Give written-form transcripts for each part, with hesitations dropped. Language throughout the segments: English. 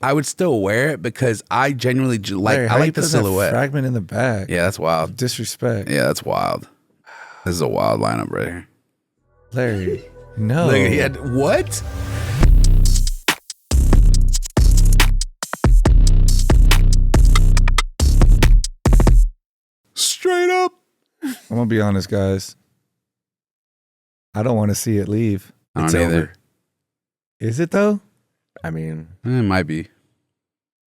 I would still wear it because I genuinely Larry, I like the silhouette. Fragment in the back. Yeah, that's wild. Disrespect. Yeah, that's wild. This is a wild lineup right here. Larry, no. Look, he had what? Straight up. I'm gonna be honest, guys. I don't want to see it leave. I don't either. over. Is it though? I mean, It might be.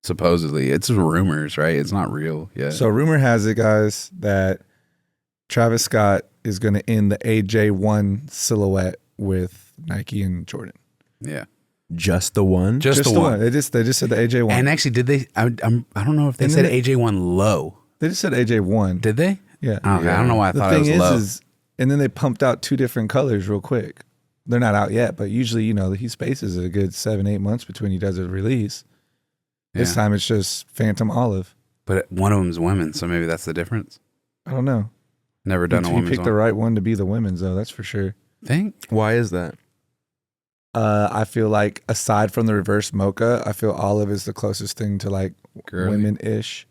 Supposedly. It's rumors, right? It's not real yet. So rumor has it, guys, that Travis Scott is going to end the AJ1 silhouette with Nike and Jordan. yeah. just the one. Just the one. They just said the AJ1. And actually, did they? I don't know if they And said then AJ1 low. They just said AJ1. Did they? Yeah. Okay, I don't know why I thought it was low. And then they pumped out 2 different colors real quick. They're not out yet, but usually, he spaces a good 7-8 months between he does a release. This time it's just Phantom Olive. But one of them's women, so maybe that's the difference. I don't know. Never done a You women's picked one. the right one to be the women's, though. That's for sure. Think? Why is that? I feel like aside from the reverse mocha, I feel olive is the closest thing to like Girly. women-ish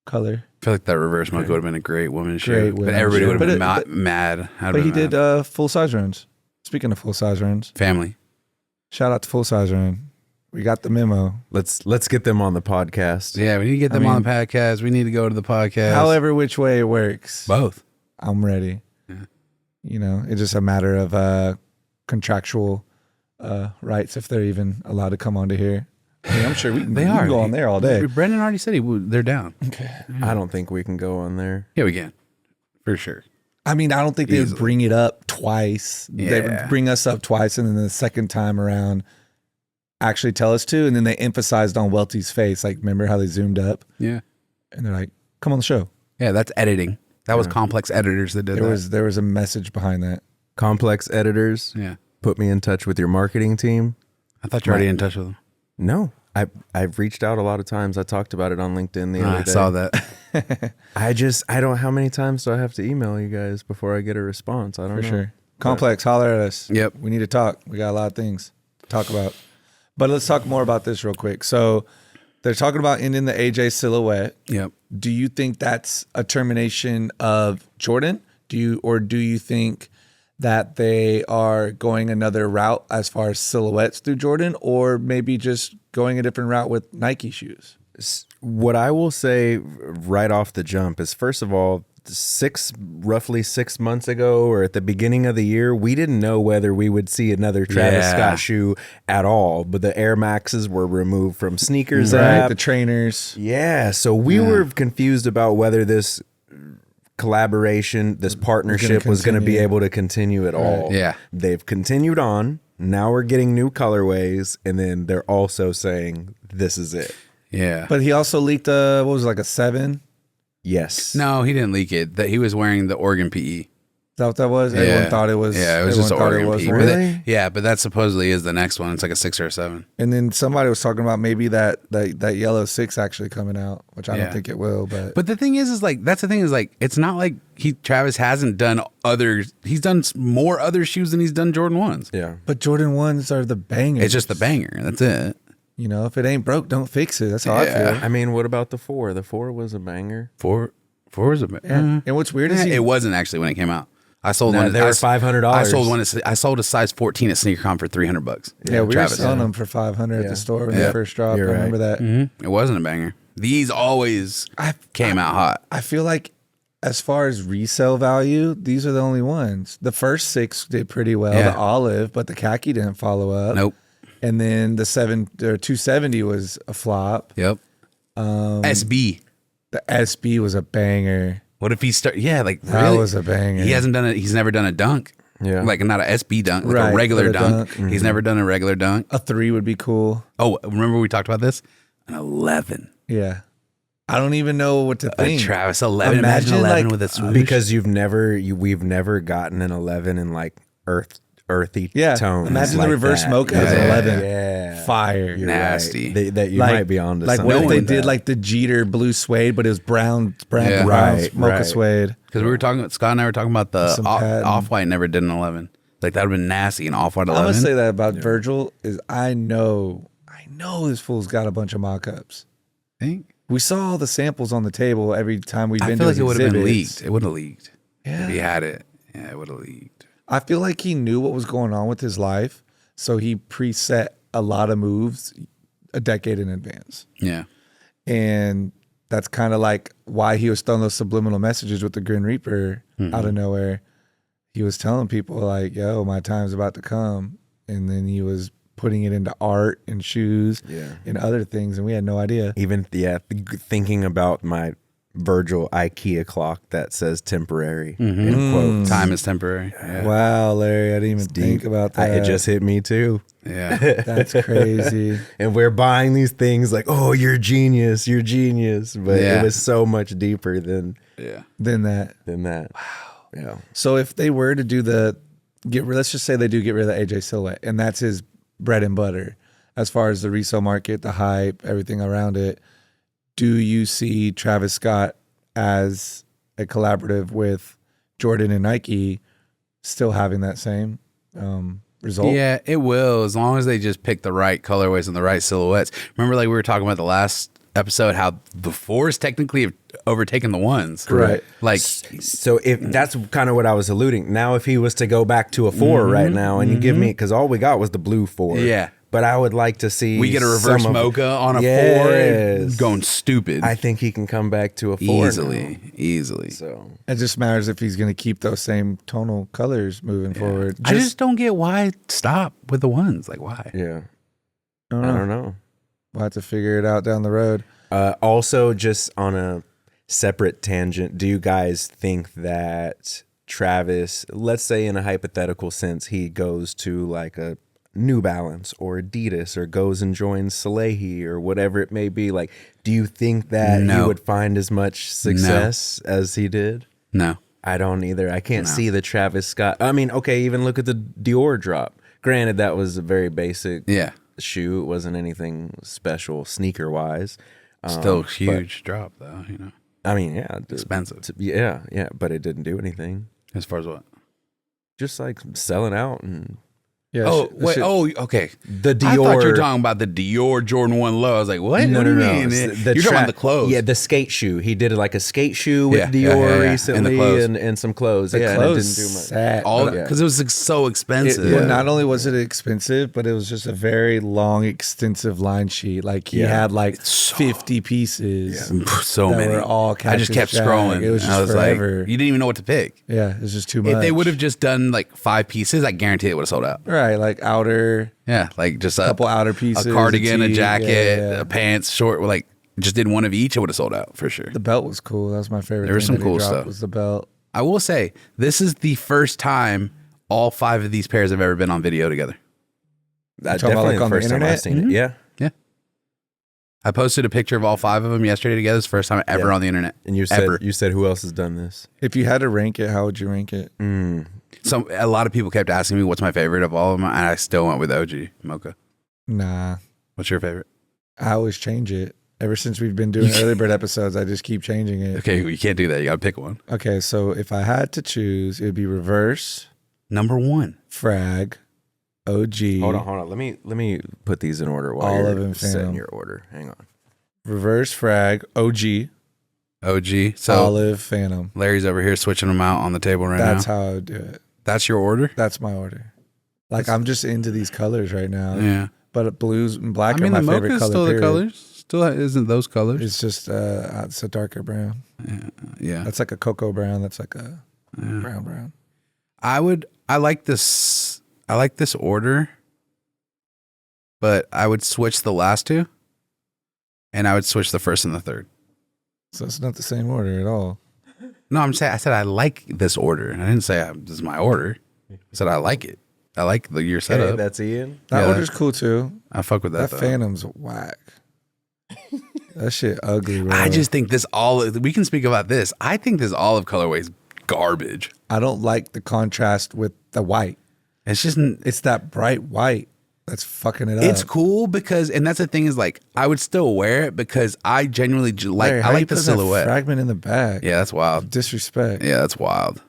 color. I feel like that reverse mocha would have been a great women's shoe. Great But women's everybody shoe. would have been But mad. But he did full-size runs. Speaking of full-size runs, Family. shout out to full-size run. We got the memo. Let's get them on the podcast. Yeah, we need to get them on the podcast. We need to go to the podcast. However which way it works, Both. I'm ready. Yeah. It's just a matter of contractual rights if they're even allowed to come onto here. I mean, I'm sure we can go on there all day. Brendan already said they're down. Okay. I don't think we can go on there. Yeah, we can. For sure. I mean, I don't think they would Easily. bring it up twice. They would Yeah. bring us up twice, and then the second time around, actually tell us to. And then they emphasized on Welty's face. Like, remember how they zoomed up? Yeah. And they're like, "Come on the show." Yeah, that's editing. That was complex editors that did There was a message behind that. Complex editors, Yeah. put me in touch with your marketing team. I thought you were already in touch with them. No, I've reached out a lot of times. I talked about it on LinkedIn the other I day. saw that. I don't. How many times do I have to email you guys before I get a response? I don't For know. sure. Complex, holler at us. Yep. We need to talk. We got a lot of things to talk about. But let's talk more about this real quick. So they're talking about ending the AJ silhouette. Yep. Do you think that's a termination of Jordan? Do you think that they are going another route as far as silhouettes through Jordan, or maybe just going a different route with Nike shoes? What I will say right off the jump is, first of all, roughly 6 months ago or at the beginning of the year, we didn't know whether we would see another Travis Scott shoe at all. But the Air Maxes were removed from sneakers app. The trainers. Yeah, so we were confused about whether this collaboration, this partnership was going to be continue. able to continue at all. Yeah. They've continued on. Now we're getting new colorways, and then they're also saying this is it. Yeah. But he also leaked like a 7? Yes. No, he didn't leak it. That he was wearing the Oregon PE. Is that what that was? Everyone thought it was. Yeah, it was just everyone thought Oregon it was PE. one. But but that supposedly is the next one. It's like a 6 or a 7. And then somebody was talking about maybe that yellow 6 actually coming out, which I don't think it will. But the thing is like that's the thing is like it's not like Travis hasn't done others. He's done more other shoes than he's done Jordan 1s. Yeah. But Jordan 1s are the bangers. It's just the banger. That's it. If it ain't broke, don't fix it. That's how I feel. I mean, what about the 4? The 4 was a banger. Four was a Yeah. And what's weird is it wasn't actually when it came out. I sold one. They were $500. I sold one. I sold a size 14 at SneakerCon for $300. Yeah, we Travis. were selling them for $500 at the store when they first dropped. I You're right. remember that. It wasn't a banger. These always came out hot. I feel like as far as resale value, these are the only ones. The first 6 did pretty well. Yeah. The olive, but the khaki didn't follow up. Nope. And then the 270 was a flop. Yep. SB. The SB was a banger. What if he start? Yeah, like That really? was a banger. He hasn't done it. He's never done a dunk. Yeah. Like not a SB dunk, like Right, a regular but a dunk. dunk. He's never done a regular dunk. A 3 would be cool. Oh, remember we talked about this? An 11. Yeah. I don't even know what to A think. Travis 11. Imagine 11 with a swoosh. Because we've never gotten an 11 in like earthy tones. Imagine like the reverse that. mocha as Yeah. 11. Yeah. Fire. You're Nasty. right. That you Like- might be onto Like something. what if they with did that. like the Jeter blue suede, but it was brown Yeah. brown Right, mocha right. suede. Because we were talking, Scott and I were talking about the Some patent. Off-White never did an 11. Like that would have been nasty, an Off-White I'm 11. gonna say that about Virgil is I know know this fool's got a bunch of mock-ups. Think? We saw all the samples on the table every time we've I been feel to like it would have been exhibits. leaked. It would have leaked. Yeah. If he had it. Yeah, it would have leaked. I feel like he knew what was going on with his life, so he preset a lot of moves a decade in advance. Yeah. And that's kind of like why he was throwing those subliminal messages with the Grim Reaper out of nowhere. He was telling people like, yo, my time's about to come. And then he was putting it into art and shoes and other things. And we had no idea. Even, thinking about my Virgil IKEA clock that says temporary in quotes. Time is temporary. Yeah. Wow, Larry, I didn't even think about that. It just hit me too. Yeah. That's crazy. And we're buying these things like, oh, you're genius. But it was so much deeper than Than that. that. Wow. Yeah. So if they were to do let's just say they do get rid of the AJ silhouette, and that's his bread and butter as far as the resale market, the hype, everything around it. Do you see Travis Scott as a collaborative with Jordan and Nike still having that same result? Yeah, it will, as long as they just pick the right colorways and the right silhouettes. Remember, like we were talking about the last episode, how the 4s technically have overtaken the 1s. Right. Like, So if that's kind of what I was alluding. Now, if he was to go back to a 4 right now, and you give me, because all we got was the blue 4. Yeah. But I would like to see we get a reverse some of- mocha on a 4 Yes. and going stupid. I think he can come back to a 4 easily. now. So It just matters if he's going to keep those same tonal colors moving forward. I just don't get why stop with the 1s. Like, why? yeah, I I don't know. We'll have to figure it out down the road. Also, just on a separate tangent, do you guys think that Travis, let's say in a hypothetical sense, he goes to like a New Balance or Adidas or goes and joins Salehi or whatever it may be, like, do you think that he would find as much success as he did? No. I don't either. I can't see the Travis Scott. I mean, okay, even look at the Dior drop. Granted, that was a very basic shoe. It wasn't anything special sneaker wise. Still huge drop, though, you know. I mean, yeah. Expensive. Yeah, but it didn't do anything. As far as what? Just like selling out and Yeah. Okay. the Dior. I thought you were talking about the Dior Jordan 1 low. I was like, what? No, What no, do you no. mean? It's You're talking about the clothes. Yeah, the skate shoe. He did like a skate shoe with Yeah, Dior yeah. recently And the clothes. and some clothes. The yeah, clothes and it didn't do much. sat. All Yeah. because it was like, so expensive. Well, not only was it expensive, but it was just a very long, extensive line sheet. Like he had like 50 pieces. So that many. were all I just kept Cactus Jack. scrolling. It was and just I was forever. like, you didn't even know what to pick. Yeah, it was just too much. If they would have just done like 5 pieces, I guarantee it would have sold out. right, like outer, Yeah, like just a couple outer pieces, a cardigan, a tee. jacket, Yeah. a pants, short. Like just did one of each, it would have sold out for sure. The belt was cool. That was my favorite. There was thing some that he cool dropped stuff. Was the belt? I will say this is the first time all 5 of these pairs have ever been on video together. That's talking about, definitely like, the on the first time I've internet? seen it. Yeah. Yeah. I posted a picture of all 5 of them yesterday together. It's the first time ever on the internet. And you said who else has done this? If you had to rank it, how would you rank it? So a lot of people kept asking me what's my favorite of all of them, and I still went with OG Mocha. Nah, What's your favorite? I always change it. Ever since we've been doing early bird episodes, I just keep changing it. Okay, you can't do that. You got to pick one. Okay, so if I had to choose, it would be reverse, Number 1. frag, OG, Hold on. Let me put these in order while All you're of them, setting fam. your order. Hang on. reverse, frag, OG, OG. So olive, phantom. Larry's over here switching them out on the table right That's now. how I would do it. That's your order? That's my order. Like I'm just into these colors right now. Yeah. But blues and black I mean, are the my favorite mocha's color. still the period. colors. Still isn't those colors. It's just it's a darker brown. Yeah. That's like a cocoa brown. That's like a brown. I like this order, but I would switch the last 2, and I would switch the first and the third. So it's not the same order at all. No, I said I like this order. I didn't say this is my order. I said I like it. I like your setup. Okay, that's Ian. That Yeah, order's cool too. I fuck with that. That though. Phantom's whack. That shit ugly, bro. I just think this olive. We can speak about this. I think this olive colorway is garbage. I don't like the contrast with the white. It's just It's that bright white that's fucking it up. it's cool because, and that's the thing is like I would still wear it because I genuinely Larry, how I you like the put that silhouette. fragment in the back. Yeah, that's wild. Disrespect. Yeah, that's wild.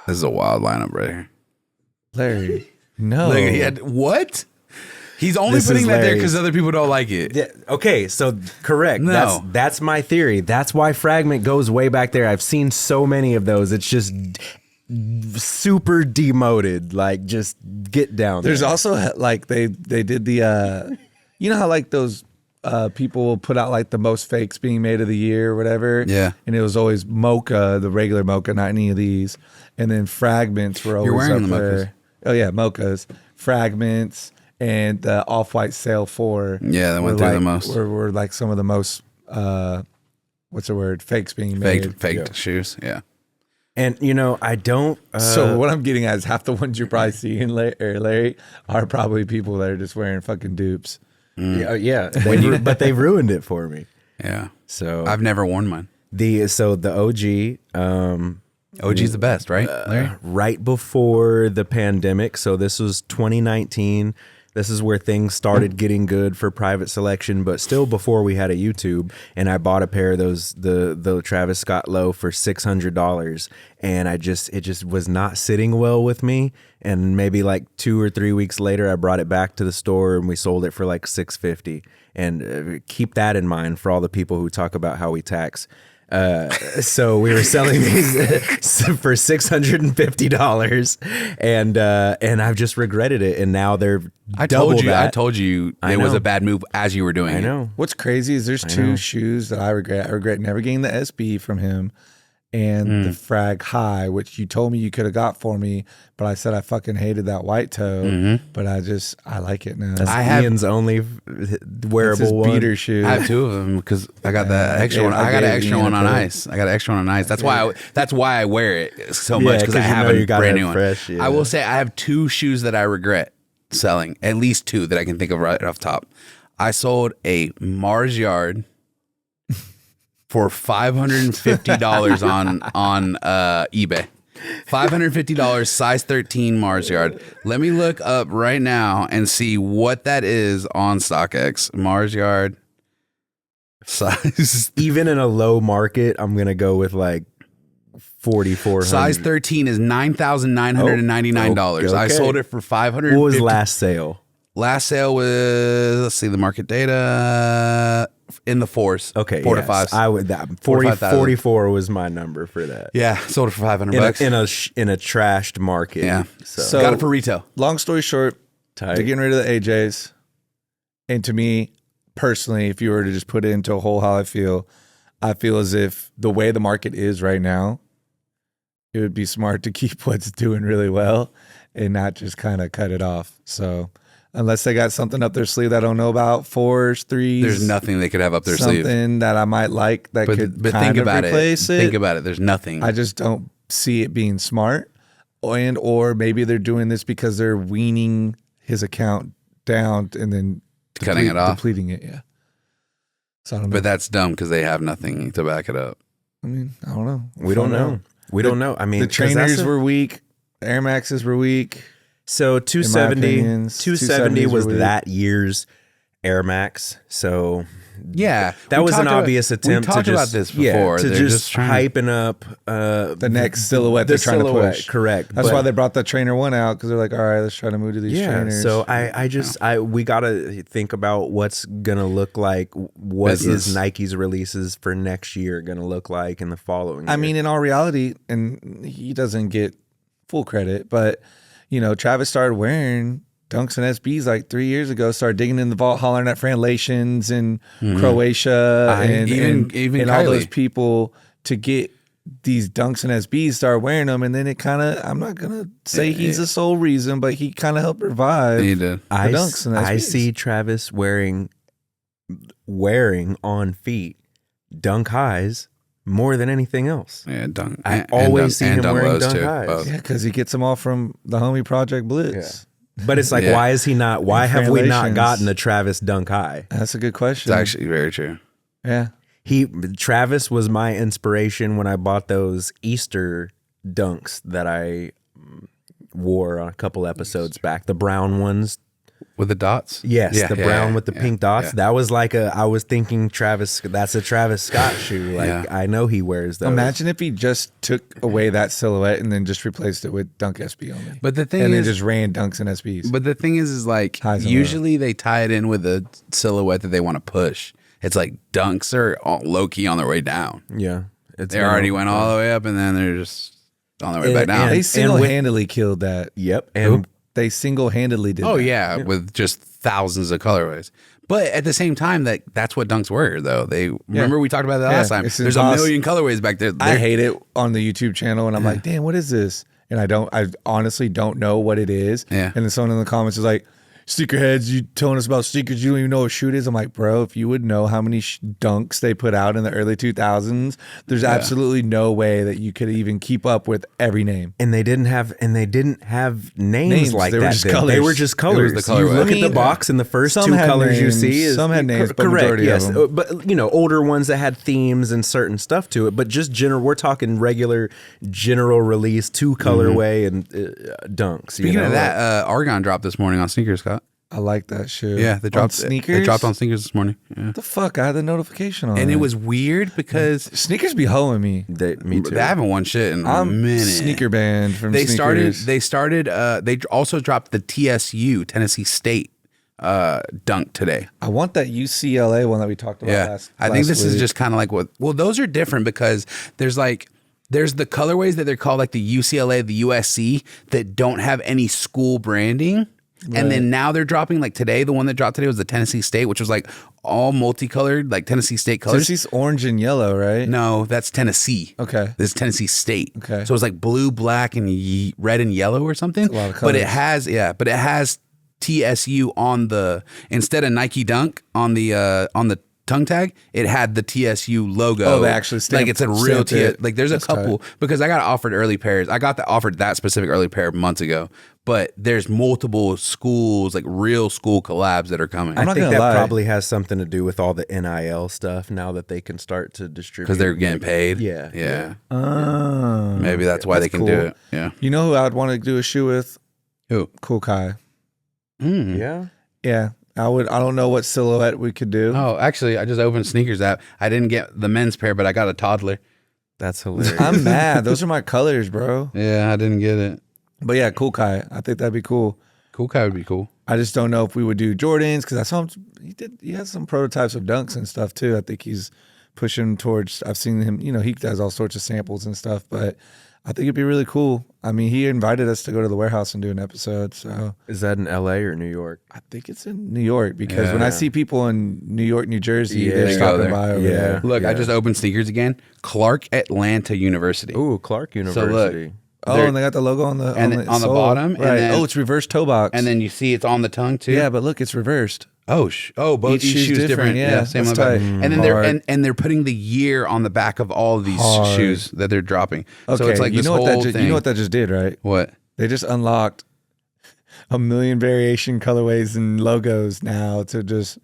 This is a wild lineup right here. Larry. No. Look, he had what? He's only This putting is that there hilarious. because other people don't like it. Yeah, okay, so correct. No. That's my theory. That's why Fragment goes way back there. I've seen so many of those. It's just super demoted. Like, just get down There's there. also like they did the you know how like those people will put out like the most fakes being made of the year or whatever. Yeah. And it was always Mocha, the regular Mocha, not any of these. And then Fragments were always wearing up the there. Mochas. Oh yeah, Mochas, Fragments, and the Off-White Sail 4. Yeah, that went were through like, the most. Were like some of the most what's the word? Fakes being made. Faked shoes. Yeah. And you know, I don't. So what I'm getting at is half the ones you're probably seeing, Larry, are probably people that are just wearing fucking dupes. Yeah, but they ruined it for me. Yeah. So I've never worn mine. the OG. OG's the best, right, Larry? Right before the pandemic. So this was 2019. This is where things started getting good for private selection, but still before we had a YouTube. And I bought a pair of those, the Travis Scott Low for $600. And it just was not sitting well with me. And maybe like 2 or 3 weeks later, I brought it back to the store and we sold it for like $650. And keep that in mind for all the people who talk about how we tax. So we were selling these for $650, and I've just regretted it. And now they're I double told you. that. I told you I it was know. a bad move as you were doing I it. know. What's crazy is there's two shoes that I regret. I regret never getting the SB from him and the Frag High, which you told me you could have got for me, but I said I fucking hated that white toe, but I like it now. That's I have- Ian's only It's wearable his one. beater shoe. I have 2 of them because I got that extra one. I got an extra one on ice. I got an extra one on ice. That's why. That's why I wear it so much because I 'cause you know have you a gotta brand have new one. fresh, yeah. I will say I have 2 shoes that I regret selling. At least 2 that I can think of right off top. I sold a Mars Yard for $550 on eBay. $550, size 13 Mars Yard. Let me look up right now and see what that is on StockX. Mars Yard size Even in a low market, I'm gonna go with like 4,400. size 13 is $9,999. I okay. sold it for $550. What was last sale? Last sale was, let's see the market data, in the 4s. Okay, 4 to yes. 5s. I would that 45,000. 44 was my number for that. Yeah, sold it for $500. In a trashed market. Yeah. So Got it for retail. Long story short, tight. they're getting rid of the AJs. And to me, personally, if you were to just put it into a whole how I feel as if the way the market is right now, it would be smart to keep what's doing really well and not just kind of cut it off. So unless they got something up their sleeve that I don't know about, 4s, 3s. There's nothing they could have up their sleeve. Something that I might like that could But kind think of about it. replace it. Think about it. There's nothing. I just don't see it being smart. Or maybe they're doing this because they're weaning his account down and then Cutting it off. depleting it. Yeah. So I don't know. But that's dumb because they have nothing to back it up. I mean, I don't know. We don't know. We don't know. I mean, The 'cause that's trainers a- were weak. Air Maxes were weak. So 270, opinion, 270 270s was were weird. that year's Air Max. So Yeah. that we was an talked about- obvious attempt we talked to just about this before. to They're just trying to- hyping up The next silhouette they're trying to push. Correct. That's But- why they brought the trainer one out because they're like, all right, let's try to move to these trainers. So we gotta think about what's gonna look like. What Business. is Nike's releases for next year gonna look like in the following year? I mean, in all reality, and he doesn't get full credit, but Travis started wearing Dunks and SBs like 3 years ago. Started digging in the vault, hollering at Franlations and Croatia and even all Kylie. those people to get these Dunks and SBs. Started wearing them, and then it kind of. I'm not gonna say he's the sole reason, but he kind of helped revive. He did. I Dunks and I SBs. see Travis wearing on feet Dunk Highs more than anything else. Yeah, dunk. I and always see and him dunk wearing lows dunk too, highs. both. Yeah, because he gets them all from the homie Project Blitz. But it's like, Yeah. why is he not? Why And have we not Franlations. gotten a Travis Dunk High? That's a good question. It's actually very true. Yeah. Travis was my inspiration when I bought those Easter dunks that I wore on a couple episodes back. The brown ones. with the dots. Yes, the brown with the yeah, pink dots. yeah. That was like I was thinking that's a Travis Scott shoe. Like Yeah. I know he wears those. Imagine if he just took away that silhouette and then just replaced it with Dunk SB only. But the thing and is, then just ran Dunks and SBs. but the thing is like Highs and usually they tie it in with a silhouette that they want to push. It's like Dunks are low key on their way down. Yeah. They already went all the way up, and then they're just on their way back down. They single-handedly killed that. Yep. And They single-handedly did Oh that. yeah, with just thousands of colorways. But at the same time, that's what Dunks were, though. They remember we talked about that last time. it's There's a million colorways back there. I hate it on the YouTube channel, and I'm like, damn, what is this? And I honestly don't know what it is. Yeah. And then someone in the comments is like, sneakerheads, you telling us about sneakers, you don't even know what shoe it is. I'm like, bro, if you would know how many Dunks they put out in the early 2000s, there's absolutely no way that you could even keep up with every name. And they didn't have names like They that. were just then. colors. They were just colors. the You colorway. look I at mean, the box, and the first some two had colors you names, see is some had names, but correct. majority of Yes, them. but older ones that had themes and certain stuff to it. But just general, we're talking regular general release, two colorway and Dunks. Speaking of that, Argon dropped this morning on sneakers, Scott. I like that shoe. Yeah, they dropped on sneakers. They dropped on sneakers this morning. Yeah. What the fuck? I had the notification on And it. it was weird because Sneakers be hoeing me. Me too. they haven't won shit in a I'm minute. sneaker banned from They sneakers. they also dropped the TSU, Tennessee State dunk today. I want that UCLA one that we talked about Yeah. last I think this is week. just kind of like well, those are different because there's the colorways that they're called like the UCLA, the USC that don't have any school branding. And then now they're dropping like today. The one that dropped today was the Tennessee State, which was like all multicolored, like Tennessee State colors. Tennessee's orange and yellow, right? No, that's Tennessee. Okay. This is Tennessee State. Okay. So it's like blue, black, and red and yellow or something. a lot of but it colors. has TSU on the instead of Nike Dunk on the tongue tag, it had the TSU logo. Oh, they actually like it's a real stamped it. like there's That's a couple because I got offered early pairs. I got offered that specific early pair months ago. But there's multiple schools, like real school collabs that are coming I not think gonna that lie. probably has something to do with all the NIL stuff now that they can start to distribute. because they're getting paid. Yeah. Yeah. Oh. Maybe that's why they can do cool. it. Yeah. You know who I'd want to do a shoe with? Who? Cool Kai. Yeah. Yeah. I don't know what silhouette we could do. Oh, actually, I just opened sneakers app. I didn't get the men's pair, but I got a toddler. That's hilarious. I'm mad. Those are my colors, bro. Yeah, I didn't get it. But yeah, Cool Kai. I think that'd be cool. Cool Kai would be cool. I just don't know if we would do Jordans because I saw him. He has some prototypes of Dunks and stuff too. I think he's pushing towards. I've seen him. You know, he does all sorts of samples and stuff. But I think it'd be really cool. I mean, he invited us to go to the warehouse and do an episode. So Is that in LA or New York? I think it's in New York because when I Yeah. see people in New York, New Jersey, Yeah, they're they go stopping there. by over Yeah. there. Look, I Yeah. just opened sneakers again. Clark Atlanta University. Ooh, Clark look, University. Oh, They're- and they got the logo on the and on the sole. bottom, and right? then- It's reverse toe box. And then you see it's on the tongue too. yeah, but look, it's reversed. Both Each each shoe's shoes different. different, yeah. Same That's on the back. tight. And then they're Hard. and they're putting the year on the back of all of these Hard. shoes that they're dropping. Okay, So it's like you this know what whole that thing. you know what that just did, right? What? They just unlocked a million variation colorways and logos now to just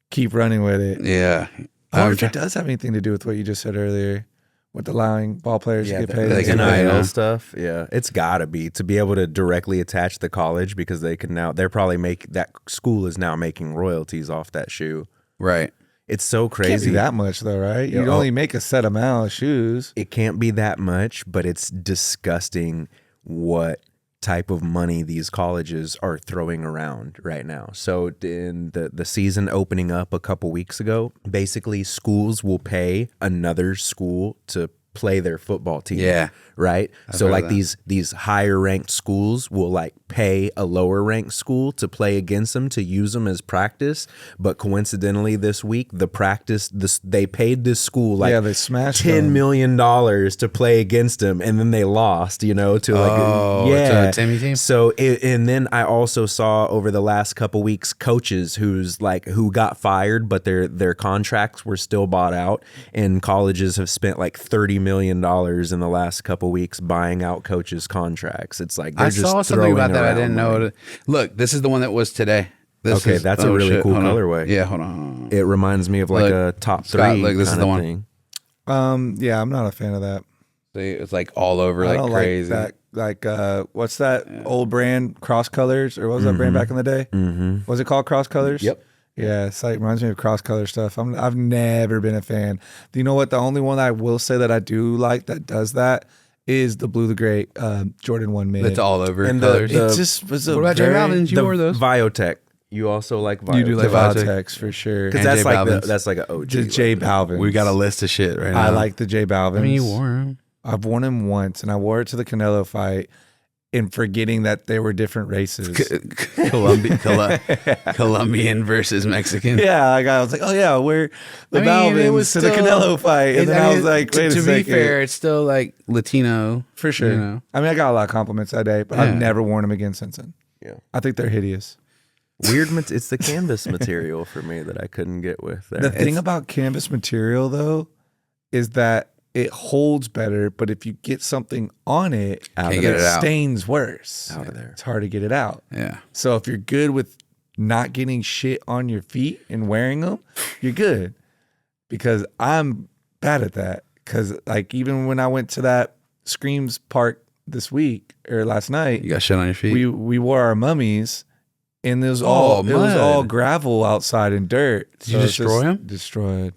keep running with it. Yeah. I wonder I'm if it does have anything to do with what you just said earlier, with allowing ball players to Yeah, get the paid. they can and pay stuff. now. NIL stuff. Yeah, it's got to be able to directly attach the college because they can now. They're probably that school is now making royalties off that shoe. Right. It's so Can't crazy. be that much though, right? You Yeah. only make a set amount of shoes. It can't be that much, but it's disgusting what type of money these colleges are throwing around right now. So in the season opening up a couple weeks ago, basically schools will pay another school to play their football team. Yeah. Right? So heard like of that. these higher ranked schools will like pay a lower ranked school to play against them to use them as practice, but coincidentally this week they paid this school like Yeah, they smashed $10 them. million to play against them, and then they lost, to like to a Timmy team? So and then I also saw over the last couple weeks coaches who got fired, but their contracts were still bought out, and colleges have spent like $30 million in the last couple weeks buying out coaches' contracts. It's like they're I just saw something about that. I throwing didn't know. around It. Look, this is the one that was today. This Okay, is, that's a really cool Hold on. colorway. Yeah, hold on. money. It reminds me of like Look, a top Scott, three. look, this is kinda the one. thing. Yeah, I'm not a fan of that. See, it's like all over, I like don't crazy. like that what's that old brand, Cross Colors, or what was that brand back in the day? Was it called Cross Colors? Yep. Yeah, it's like reminds me of Cross Color stuff. I've never been a fan. You know what? The only one I will say that I do like that does that is the Blue the Great Jordan 1 mid. It's all over And colors. It just was a What about J Balvin's? You The wore those? Viotech. You also like Viotech. You do the like Viotech? Viotex for sure. Because And that's J like Balvin's. that's like an OG. The J Balvin. We got a list of shit right now. I like the J Balvins. I mean, you wore them. I've worn them once, and I wore it to the Canelo fight, and forgetting that they were different races. Colombian versus Mexican. Yeah, I was like, oh yeah, wear the I mean, Balvins it was to the still- Canelo fight, and then I was like, wait a to second. be fair, it's still like Latino For sure. You know? I mean, I got a lot of compliments that day, but Yeah. I've never worn them again since then. Yeah. I think they're hideous. Weird. It's the canvas material for me that I couldn't get with. There. The thing about canvas material, though, is that it holds better, but if you get something on it, Out Can't of get it it out. stains worse. Out of there. It's hard to get it out. Yeah. So if you're good with not getting shit on your feet and wearing them, you're good. Because I'm bad at that. Because like even when I went to that Screams park this week or last night, You got shit on your feet. we wore our mummies, and it was all mud. gravel outside and dirt. Did you it's destroy just 'em? Destroyed.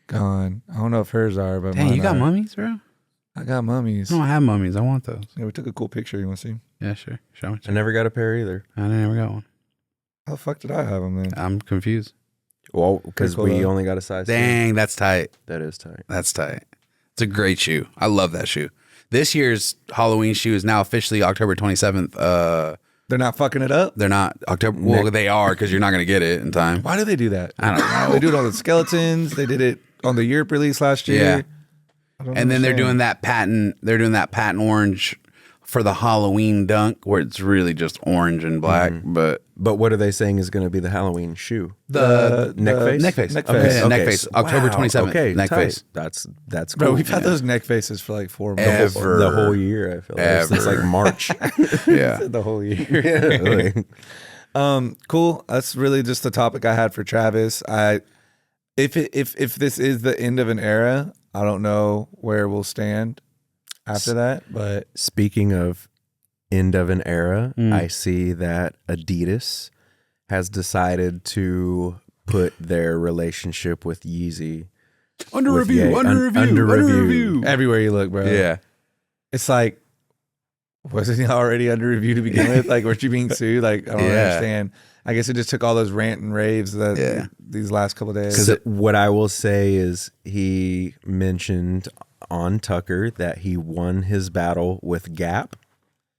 Gone. I don't know if hers are, but Dang, mine you got are. mummies, bro? I got mummies. I don't have mummies. I want those. Yeah, we took a cool picture. You want to see? Yeah, sure. Show me. I never got a pair either. I never got one. How the fuck did I have them then? I'm confused. Well, because Pretty cool, we though. only got a size. 10. Dang, that's tight. That is tight. That's tight. It's a great shoe. I love that shoe. This year's Halloween shoe is now officially October 27th. They're not fucking it up? They're not October. Well, they are because you're not going to get it in time. Why do they do that? I don't know. They do it on the skeletons. They did it on the Europe release last year. Yeah. I don't And then they're understand. doing that patent. They're doing that patent orange for the Halloween dunk, where it's really just orange and black. But But what are they saying is going to be the Halloween shoe? the neck face? neck face, Neck Okay, face. yeah, neck face, so- October wow, 27th. Okay, neck tight. face. That's cool. Bro, we've had those neck faces for like 4 months. Ever. the whole year. I feel like it's Ever. like March. Yeah. The whole year. Really. Cool. That's really just the topic I had for Travis. If this is the end of an era, I don't know where we'll stand after that. But Speaking of end of an era, I see that Adidas has decided to put their relationship with Yeezy Under with review, Ye- under un- review, under under review. review. everywhere you look, bro. Yeah. It's like, wasn't he already under review to begin with? Like, weren't you being sued? Like, I don't Yeah. understand. I guess it just took all those rant and raves that Yeah. these last couple days. Because what I will say is he mentioned on Tucker that he won his battle with Gap,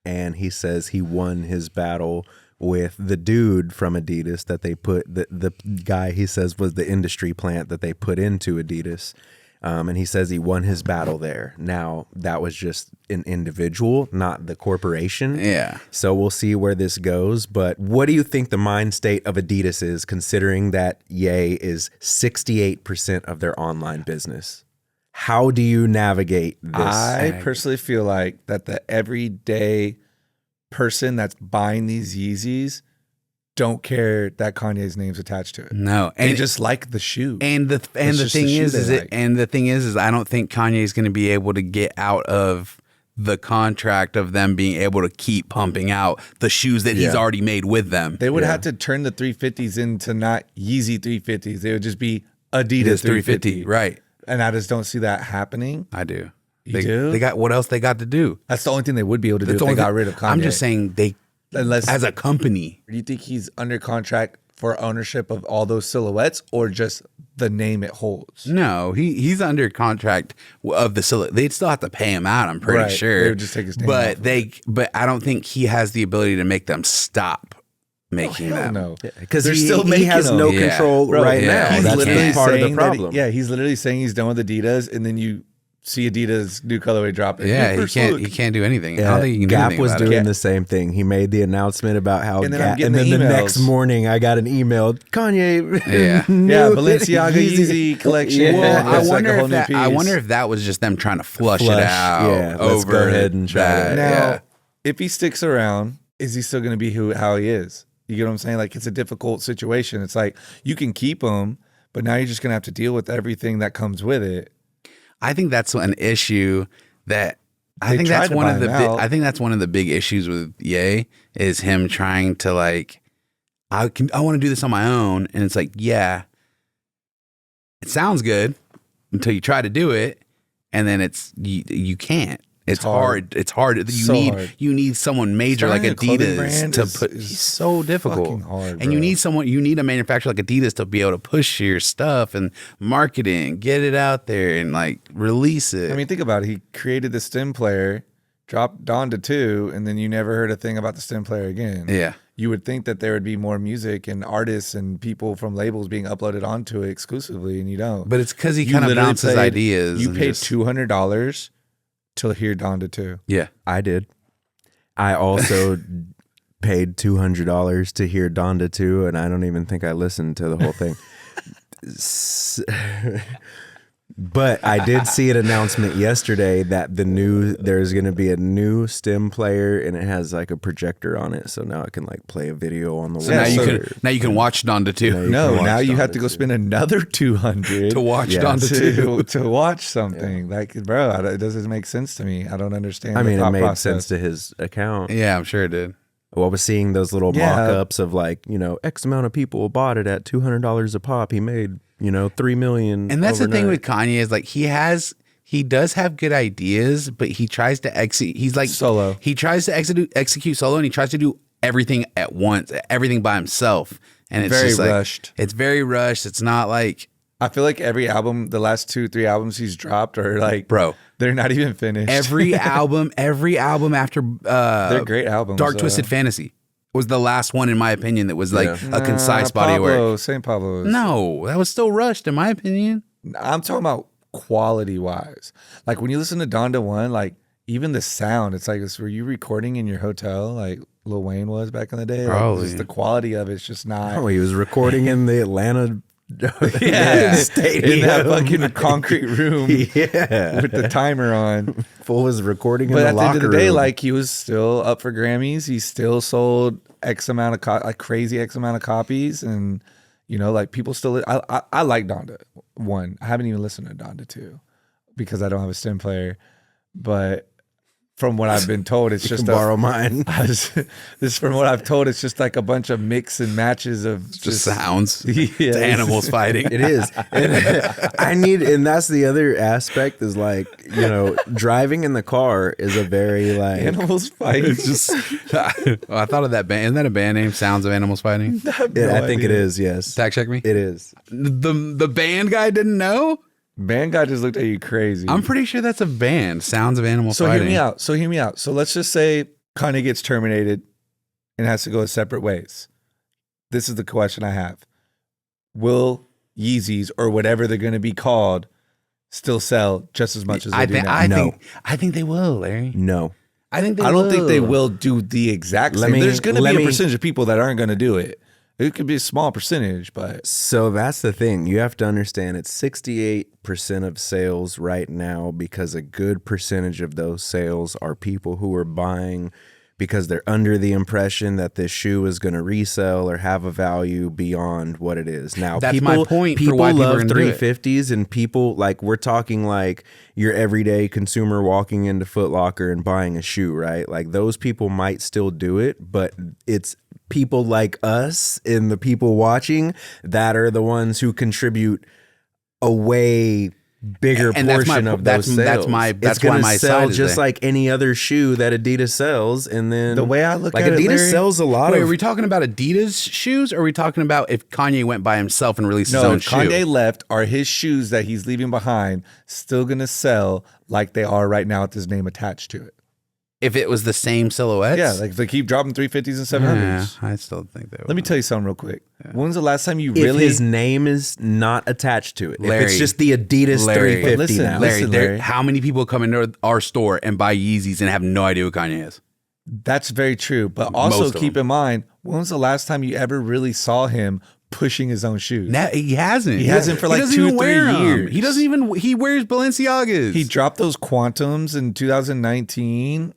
and he says he won his battle with the dude from Adidas that they put, the guy he says was the industry plant that they put into Adidas. And he says he won his battle there. Now, that was just an individual, not the corporation. Yeah. So we'll see where this goes. But what do you think the mind state of Adidas is, considering that Ye is 68% of their online business? How do you navigate this? I personally feel like that the everyday person that's buying these Yeezys don't care that Kanye's name's attached to it. No. They And just like the shoe. And the It's just thing the shoe is, they like. is I don't think Kanye is going to be able to get out of the contract of them being able to keep pumping out the shoes that he's Yeah. already made with them. They would have to turn the 350s into not Yeezy 350s. They would just be Adidas This 350. right? And I just don't see that happening. I do. You do? They got what else they got to do? That's the only thing they would be able to do That's if the they only got thing- rid of Kanye. I'm just saying they, Unless, as a company, do you think he's under contract for ownership of all those silhouettes or just the name it holds? no, he's under contract of the silhouette. They'd still have to pay him out. I'm pretty Right. sure. They would just take his name off of but I don't think he has the ability to make them stop making Hell them. no. Because They're he, still he making has them. no Yeah. control Bro, right yeah, now. he's That's literally part of the saying that problem. he's literally saying he's done with Adidas, and then you see Adidas new colorway dropping. Yeah, New he first can't. look. He can't do anything. I Yeah, don't think he can do Gap anything was about doing it. the same thing. He made the announcement about how And then I'm Gap, getting and then the the emails. next morning I got an email. Kanye, Yeah. new Yeah, Balenciaga Yeezy collection. Yeah. Well, I It's like a wonder whole if new that. I piece. wonder if that was just them trying to flush it Flush, out. yeah, let's over go ahead and try that. it. Now, Yeah. if he sticks around, is he still going to be how he is? You get what I'm saying? Like, it's a difficult situation. It's like you can keep him, but now you're just going to have to deal with everything that comes with it. I think that's an issue that I think tried that's to one buy of the him out. I think that's one of the big issues with Ye is him trying to like I want to do this on my own, and it's like, yeah, it sounds good until you try to do it, and then you can't. It's hard. It's hard. You need someone major like Starting a clothing Adidas brand to is put. It's so difficult. fucking hard, and you bro. need a manufacturer like Adidas to be able to push your stuff and market it and get it out there and like release it. I mean, think about it. He created the stem player, dropped Donda 2, and then you never heard a thing about the stem player again. Yeah. You would think that there would be more music and artists and people from labels being uploaded onto it exclusively, and you don't. But it's because he You kind of literally bounces paid- ideas. You and paid just- $200 to hear Donda 2. Yeah. I did. I also paid $200 to hear Donda 2, and I don't even think I listened to the whole thing. But I did see an announcement yesterday that there's going to be a new stem player, and it has like a projector on it, so now it can like play a video on the wall. So now you can watch Donda too. Now you have to go spend another $200 to watch Yeah. Donda too. to watch something. Like, bro, it doesn't make sense to me. I don't understand. I mean, the it thought made process. sense to his account. Yeah, I'm sure it did. Well, I was seeing those little Yeah. mock-ups of like, X amount of people bought it at $200 a pop. He made, $3 million. And that's the thing overnight. with Kanye is like he does have good ideas, but he tries to execute. He's like Solo. He tries to execute solo, and he tries to do everything at once, everything by himself. And it's Very just like, rushed. It's very rushed. It's not like, I feel like every album, the last 2-3 albums he's dropped are like, bro, they're not even finished. every album after they're great albums. Dark Twisted Fantasy was the last one in my opinion that was like Yeah. a concise body of work. St. Pablo's. No, that was still rushed in my opinion. I'm talking about quality wise. Like when you listen to Donda 1, like even the sound, it's like, were you recording in your hotel like Lil Wayne was back in the day? Like, Probably. just the quality of it's just not. Oh, he was recording in the Atlanta Yeah, stadium. in that fucking concrete room Yeah. with the timer on. Fool was recording in But the at the end locker of the day, room. like he was still up for Grammys. He still sold X amount of like crazy X amount of copies, and like people still. I like Donda 1. I haven't even listened to Donda 2 because I don't have a stem player, but. From what I've been told, it's just borrow mine. this from what I've told, it's just like a bunch of mix and matches of Just sounds. Yeah, It's animals fighting. It is. And that's the other aspect is like, driving in the car is a very like animals fighting. I thought of that band. Isn't that a band name? Sounds of Animals Fighting. I think it is, yes. Fact check me. It is. The band guy didn't know? Man, guy just looked at you crazy. I'm pretty sure that's a band. Sounds of Animals So Fighting. hear me out. So let's just say Kanye gets terminated and has to go separate ways. This is the question I have. Will Yeezys or whatever they're going to be called still sell just as much as they do now? I think they will, Larry. No. I think they I will. don't think they will do the exact same. There's going to be a percentage of people that aren't going to do it. It could be a small percentage, but So that's the thing. You have to understand it's 68% of sales right now because a good percentage of those sales are people who are buying because they're under the impression that this shoe is going to resell or have a value beyond what it is. Now, That's my point for People why people are love gonna do it. 350s and people like we're talking like your everyday consumer walking into Foot Locker and buying a shoe, right? Like those people might still do it, but it's people like us and the people watching that are the ones who contribute a way bigger And that's portion my- of that's- those that's sales. my- that's it's gonna why my sell side is just there. like any other shoe that Adidas sells, and then The way I look like at it, Adidas Larry- sells a lot Wait, of. are we talking about Adidas shoes, or are we talking about if Kanye went by himself and released his no, own shoe? Kanye left. Are his shoes that he's leaving behind still going to sell like they are right now with his name attached to it? If it was the same silhouettes? Yeah, like if they keep dropping 350s and 700s. I still think they would. Let me tell you something real quick. When's the last time you if really his name is not attached to it, if Larry, it's just the Adidas Larry, 350 listen, now. Larry, listen, there- Larry. how many people come into our store and buy Yeezys and have no idea who Kanye is? That's very true. But also Most of keep them. in mind, when was the last time you ever really saw him pushing his own shoes? He hasn't. He hasn't for He like doesn't 2 even or 3 wear 'em. years. He doesn't even. He wears Balenciagas. He dropped those Quantums in 2019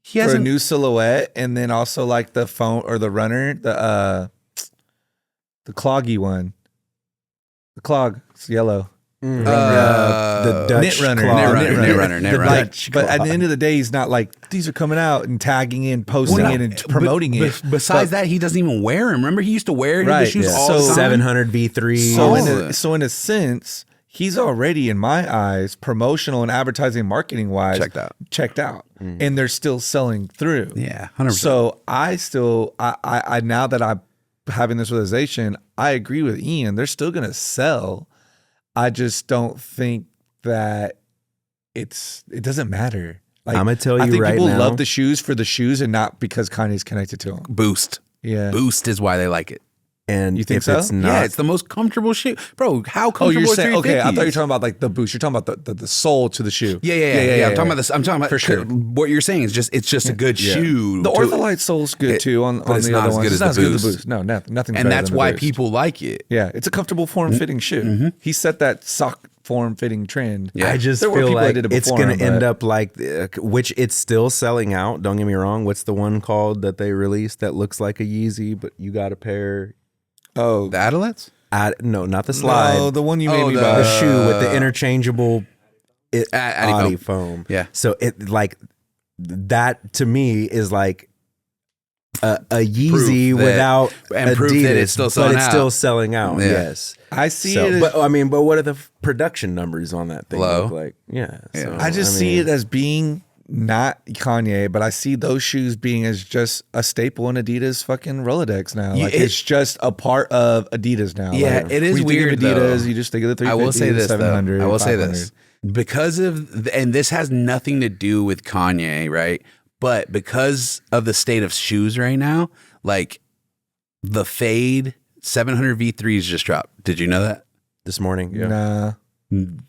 He for a hasn't. new silhouette, and then also like the phone or the runner, the cloggy one. The clog, it's yellow. The Dutch Knit runner. claw. Knit runner. But at the end of the day, he's not like, these are coming out and tagging in, posting it, and promoting it. Besides that, he doesn't even wear them. Remember, he used to wear the shoes all the time. 700 V3. So in a sense, he's already, in my eyes, promotional and advertising marketing wise, checked out. And they're still selling through. Yeah, 100%. So I now that I'm having this realization, I agree with Ian. They're still going to sell. I just don't think that it doesn't matter. Like, I'm gonna tell you I think right people now, love the shoes for the shoes and not because Kanye's connected to them. Boost. Yeah. Boost is why they like it. And You think if so? it's not, Yeah, it's the most comfortable shoe. Bro, how comfortable you're is saying 350s? okay? I thought you were talking about like the Boost. You're talking about the sole to the shoe. Yeah. I'm talking about this. I'm talking about For sure. What you're saying is it's just a good shoe. The to- Ortholite sole's good too. On but it's the not other as ones, good it's as not the as good as the Boost. Boost. No, nothing. And better that's than the why Boost. people like it. Yeah, it's a comfortable form-fitting shoe. He set that sock form-fitting trend. Yeah. I just There were feel people that like did it it's before going him, to end but- up like, which it's still selling out. Don't get me wrong. What's the one called that they released that looks like a Yeezy, but you got a pair? Oh, The Adilets? No, not the slide. no, the one you made me the- buy. The shoe with the interchangeable Addy Adi foam. foam. Yeah. So it like that to me is like a Yeezy Proof that- without and Adidas, proof that it's still selling but it's out. still selling out. Yeah. Yes. I see So, it. As, but what are the production numbers on that thing Low. look like? Yeah. So, I just see mean, it as being not Kanye, but I see those shoes being as just a staple in Adidas fucking Rolodex now. Yeah, Like it's just a part of Adidas now. Yeah, Like, it is when you think of weird, Adidas, though. you just think of the 350, I will say this, 700, though. I will say 500. this. Because of, and this has nothing to do with Kanye, right? But because of the state of shoes right now, like the Fade 700 V3s just dropped. Did you know that? this morning. Yeah. Nah.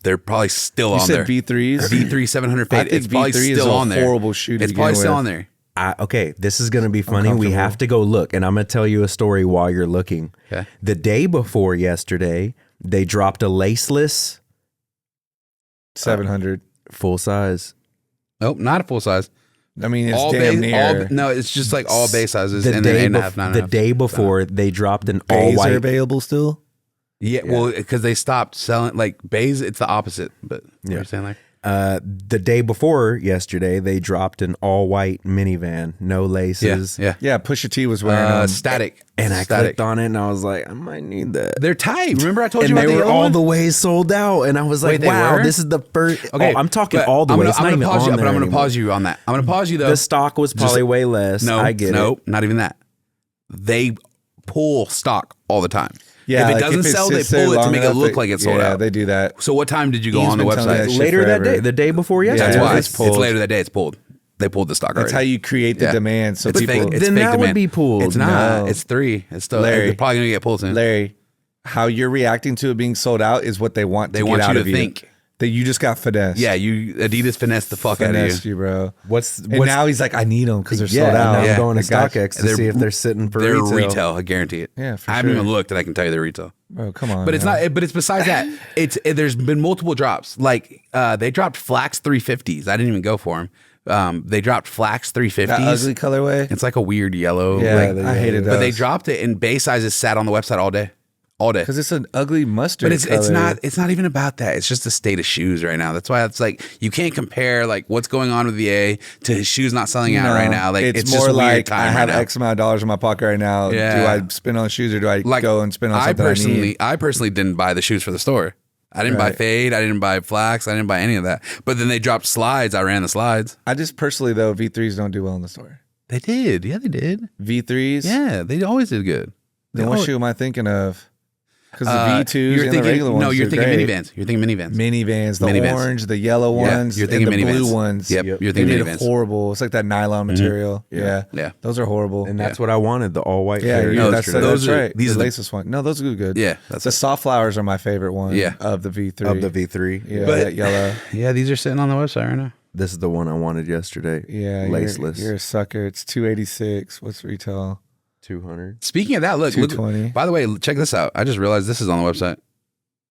They're probably still You on said there. V3s? V3 700 I Fade. think It's probably V3 is still a on there. horrible shoe to It's begin probably still with. on there. Okay, this is going to be funny. We Uncomfortable. have to go look, and I'm going to tell you a story while you're looking. Okay. The day before yesterday, they dropped a laceless 700. full size. Nope, not a full size. I mean, it's All damn base, near. no, it's just like all base sizes. The and day, then 8.5, 9.5. the day before, they dropped an all Bays are white. available still? Yeah, well, because they stopped selling like beige. It's the opposite, but what you're saying like The day before yesterday, they dropped an all white minivan, no laces. yeah. Yeah, Pusha T was wearing them. Static, And I static. clicked on it, and I was like, I might need that. They're tight. Remember I told And you they about the were yellow all one? the way sold out, and I was like, Wait, they "Wow, were? this is the first." Okay, I'm talking but all the I'm way. gonna- It's I'm not gonna even pause you, on but there I'm gonna anymore. pause you on that. I'm gonna pause you though. The stock was probably way less. No, I get nope, it. not even that. They pull stock all the time. Yeah, if it like, doesn't sell, they sits there pull it to long make it enough, look like it's sold yeah, out. they do that. So what time did you go Ian's on the been telling me that website? shit Later that forever. day, the day before yesterday. That's Yeah, why it's it's pulled. later that day. It's pulled. They pulled the stock. That's already. how you create the Yeah. demand. So It's people, fake. It's Then fake that would demand. be pulled. It's not. No. It's 3. It's still. Larry. They're probably gonna get pulled soon. Larry, how you're reacting to it being sold out is what they want. They to want get you out to of think. that you just got finessed. Yeah, you Adidas finessed the fuck out of finessed you. you, bro. What's And now he's like, I need them because they're yeah? sold out. Now Yeah. I'm going to I got you. StockX to They're- see if they're sitting for They're retail. retail. I guarantee it. Yeah, for I haven't sure. even looked, and I can tell you they're retail. Bro, come on. But it's man. not. But it's besides that. There's been multiple drops. Like they dropped Flax 350s. I didn't even go for them. They dropped Flax 350s. that ugly colorway. It's like a weird yellow. Yeah, like, I hated But they those. dropped it, and base sizes sat on the website all day. Because it's an ugly mustard. But it's color. not even about that. It's just the state of shoes right now. That's why it's like you can't compare like what's going on with the A to his shoes not selling out right now. Like it's more just a like weird time I have right now. X amount of dollars in my pocket right now. Yeah. Do I spend on shoes or do I Like go and spend on something I personally didn't buy the shoes for the store. I didn't buy Right. Fade. I didn't buy Flax. I didn't buy any of that. But then they dropped slides. I ran the slides. I just personally though V3s don't do well in the store. They did. Yeah, they did. V3s. Yeah, they always did good. Then what shoe am I thinking of? Because the V2s you're and thinking, the regular ones. No, you're are thinking great. minivans. You're thinking minivans. Minivans, the Minivans. orange, the yellow Yeah, ones, you're thinking and the minivans. blue ones. Yep, Yep. you're They thinking did minivans. horrible. It's like that nylon material. Yeah. Yeah. Those are horrible. And that's what I wanted, the all white Yeah, pair. yeah, that's yesterday. those are- right. these the are the- laceless one. No, those are good. Yeah, that's the it. soft flowers are my favorite one. Yeah. of the V3. of the V3. Yeah, But- that yellow. Yeah, these are sitting on the website right now. This is the one I wanted yesterday. Yeah, laceless. You're a sucker. It's $286. What's retail? 200. Speaking of that, look. 220. By the way, check this out. I just realized this is on the website.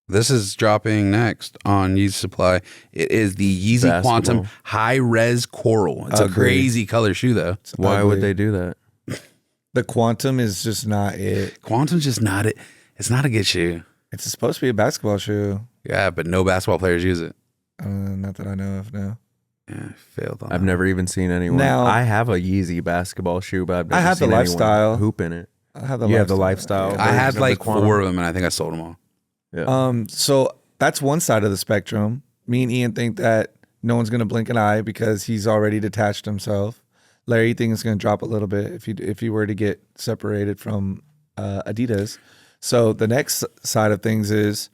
This is dropping next on Yeezy Supply. It is the Yeezy Basketball. Quantum High Res Coral. It's a Ugly. crazy color shoe, though. It's Why ugly. would they do that? The Quantum is just not it. Quantum's just not it. It's not a good shoe. It's supposed to be a basketball shoe. Yeah, but no basketball players use it. Not that I know of. No. Yeah, failed on I've that. never even seen anyone. Now- I have a Yeezy basketball shoe, but I've never I have the seen anyone lifestyle. hoop in it. I have the You have the lifestyle. I had version of like the Quantum. 4 of them, and I think I sold them all. Yeah. So that's one side of the spectrum. Me and Ian think that no one's going to blink an eye because he's already detached himself. Larry thinks it's going to drop a little bit if he were to get separated from Adidas. So the next side of things is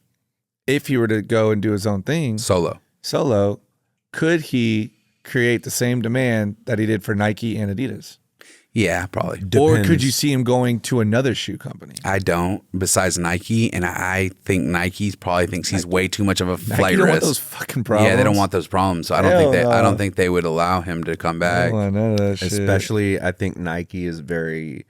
if he were to go and do his own thing Solo. could he create the same demand that he did for Nike and Adidas? Yeah, probably. Or could Depends. you see him going to another shoe company? I don't. Besides Nike, and I think Nike probably thinks he's way too much of a flight Nike don't want risk. those fucking problems. Yeah, they don't want those problems. So I don't Hell think they. I no. don't think they would allow him to come I back. don't want none of that shit. Especially, I think Nike is very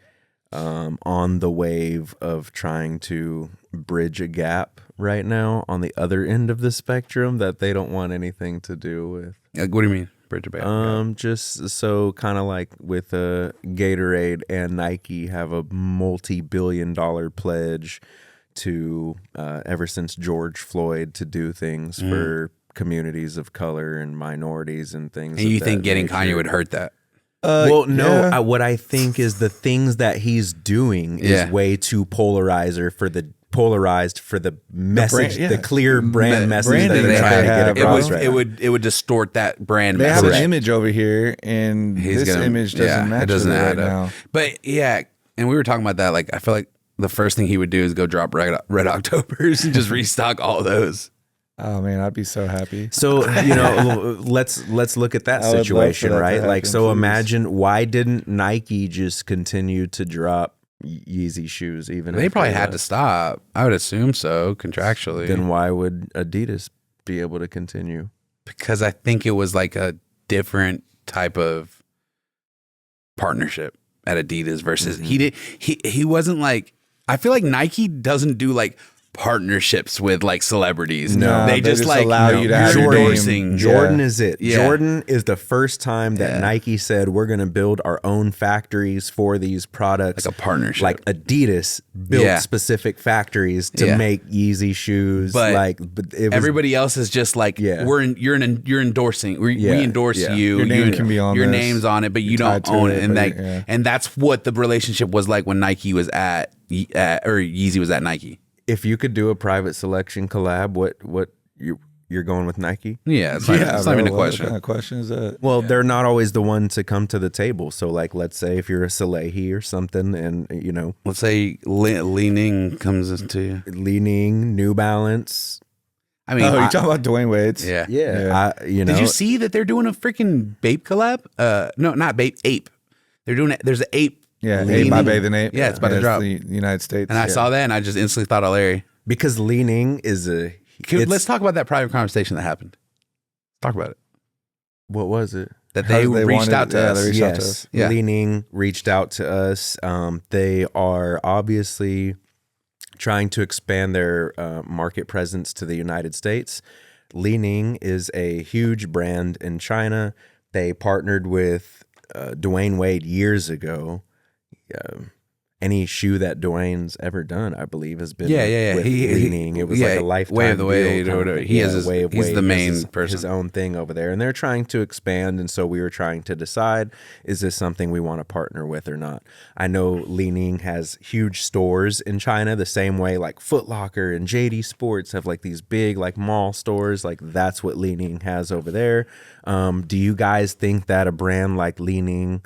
on the wave of trying to bridge a gap right now on the other end of the spectrum that they don't want anything to do with. Like, what do you mean, bridge back? Just so kind of like with Gatorade and Nike have a multi-billion-dollar pledge to ever since George Floyd to do things for communities of color and minorities and things. And you of think that getting nature. Kanye would hurt that? Well, no. yeah. What I think is the things that he's doing Yeah. is way too polarized for the message, yeah. the clear brand message that branding they're that trying they to get have, across. bro. right now. It would distort that brand They have message. an image over here, and this image doesn't match it doesn't with it add right up. now. But yeah, and we were talking about that. Like, I feel like the first thing he would do is go drop Red Octobers and just restock all those. Oh man, I'd be so happy. So let's look at that I would love situation, for that to right? Like, happen, so please. imagine why didn't Nike just continue to drop Yeezy shoes? Even They if probably had to stop. I would assume so contractually. Then why would Adidas be able to continue? Because I think it was like a different type of partnership at Adidas versus he wasn't like, I feel like Nike doesn't do like partnerships with like celebrities. No, they they just just like allow you to have your name. endorsing. Jordan Yeah. is it. Yeah. Jordan is the first time that Yeah. Nike said we're going to build our own factories for these products. Like a partnership. Like Adidas built Yeah. specific factories to Yeah. make Yeezy shoes. But but it was, Everybody else is just like, Yeah. you're endorsing. We Yeah, endorse yeah. you. Your name can be on your this. name's on it, but you You're don't tied to own it, it. And but like, yeah. and that's what the relationship was like when Nike was at or Yeezy was at Nike. if you could do a private selection collab, what you're going with Nike? Yeah, it's not even a bro, question. What kind of question is that? Well, they're not always the one to come to the table. So, like, let's say if you're a Salehi or something, and Let's say Li-Ning comes into you. Li-Ning, New Balance, I mean, Oh, you're talking about Dwayne Wade's? yeah. Did Did you see that they're doing a freaking Bape collab? No, not Bape, Ape. They're doing it. There's an Ape. Yeah, Li-Ning. Ape by Bathing Ape. Yeah, it's about to that's drop. the United States. And I saw that, and I just instantly thought of Larry. Because Li-Ning is Let's talk about that private conversation that happened. Talk about it. What was it? That they How they reached wanted- out to yeah, us. they reached out to us. Yeah. Li-Ning reached out to us. They are obviously trying to expand their market presence to the United States. Li-Ning is a huge brand in China. They partnered with Dwayne Wade years ago. Any shoe that Dwayne's ever done, I believe, has been with Li-Ning. It was like a lifetime Way of the Wade deal or kind of whatever. thing. He Yeah, has his, Way of he's Wade the has main his person. own thing over there, and they're trying to expand. And so we were trying to decide: is this something we want to partner with or not? I know Li-Ning has huge stores in China, the same way like Foot Locker and JD Sports have like these big like mall stores. Like that's what Li-Ning has over there. Do you guys think that a brand like Li-Ning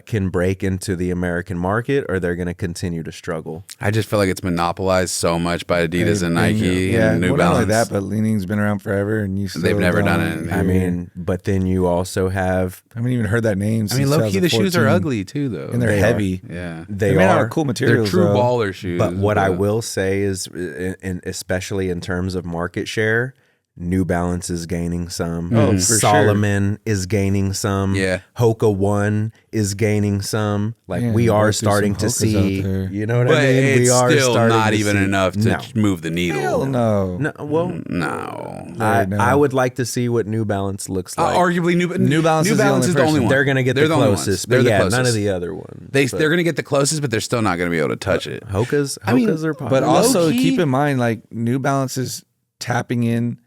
can break into the American market, or they're going to continue to struggle? I just feel like it's monopolized so much by Adidas and Nike and New well, Balance. not only that, but Li-Ning's been around forever, and you still They've never done don't it. I hear- mean, but then you also have I haven't even heard that name. I mean, low key, the shoes are ugly too, though. and they're They are. heavy. Yeah, they They're made out are of cool they're materials. true though. baller shoes. But what I will say is, and especially in terms of market share, New Balance is gaining some. Oh, for Solomon is gaining some. Yeah. Hoka One is gaining some. Like Man, we there are must be some starting to Hokas see. out there. You know what But I mean? it's We are still starting not to even see- enough to No. move the needle. Hell no. No, well, No. I would like to see what New Balance looks like. Arguably, New Balance is the only person. one. They're going to get They're the only ones. closest, They're but the yeah, none closest. of the other ones. They're But going to get the closest, but they're still not going to be able to touch it. Hokas I mean, are But popular. also Low-key- keep in mind, like New Balance is tapping in